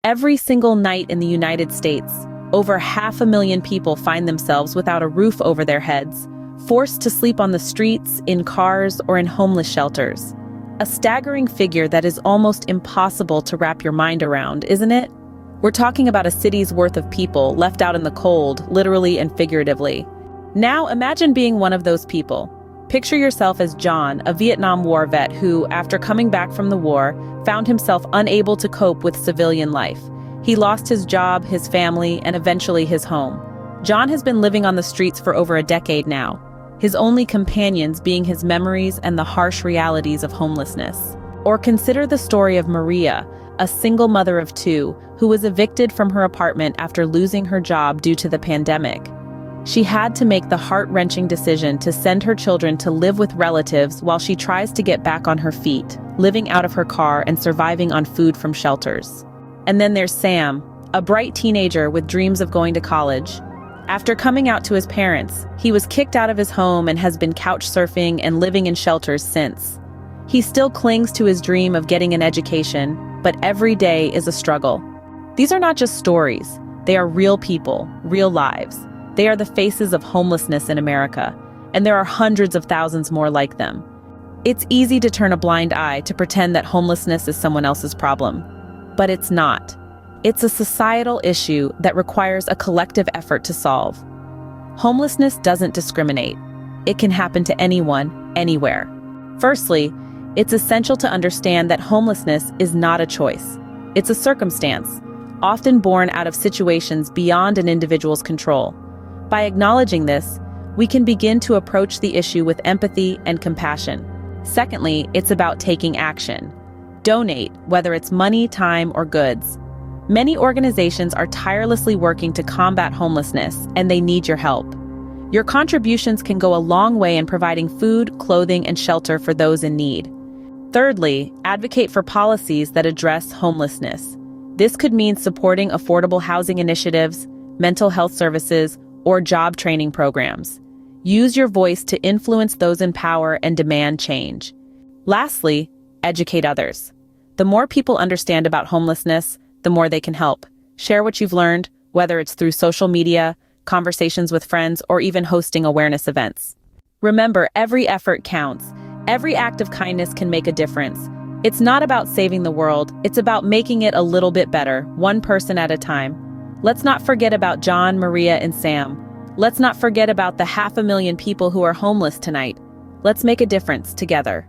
Every single night in the United States, over 500,000 people find themselves without a roof over their heads, forced to sleep on the streets, in cars, or in homeless shelters. A staggering figure that is almost impossible to wrap your mind around, isn't it? We're talking about a city's worth of people left out in the cold, literally and figuratively. Now imagine being one of those people. Picture yourself as John, a Vietnam War vet who, after coming back from the war, found himself unable to cope with civilian life. He lost his job, his family, and eventually his home. John has been living on the streets for over a decade now, his only companions being his memories and the harsh realities of homelessness. Or consider the story of Maria, a single mother of two, who was evicted from her apartment after losing her job due to the pandemic. She had to make the heart-wrenching decision to send her children to live with relatives while she tries to get back on her feet, living out of her car and surviving on food from shelters. And then there's Sam, a bright teenager with dreams of going to college. After coming out to his parents, he was kicked out of his home and has been couch surfing and living in shelters since. He still clings to his dream of getting an education, but every day is a struggle. These are not just stories. They are real people, real lives. They are the faces of homelessness in America, and there are hundreds of thousands more like them. It's easy to turn a blind eye to pretend that homelessness is someone else's problem, but it's not. It's a societal issue that requires a collective effort to solve. Homelessness doesn't discriminate. It can happen to anyone, anywhere. Firstly, it's essential to understand that homelessness is not a choice. It's a circumstance, often born out of situations beyond an individual's control. By acknowledging this, we can begin to approach the issue with empathy and compassion. Secondly, it's about taking action. Donate, whether it's money, time, or goods. Many organizations are tirelessly working to combat homelessness, and they need your help. Your contributions can go a long way in providing food, clothing, and shelter for those in need. Thirdly, advocate for policies that address homelessness. This could mean supporting affordable housing initiatives, mental health services, or job training programs. Use your voice to influence those in power and demand change. Lastly, educate others. The more people understand about homelessness, the more they can help. Share what you've learned, whether it's through social media, conversations with friends, or even hosting awareness events. Remember, every effort counts. Every act of kindness can make a difference. It's not about saving the world, it's about making it a little bit better, one person at a time. Let's not forget about John, Maria, and Sam. Let's not forget about the 500,000 people who are homeless tonight. Let's make a difference together.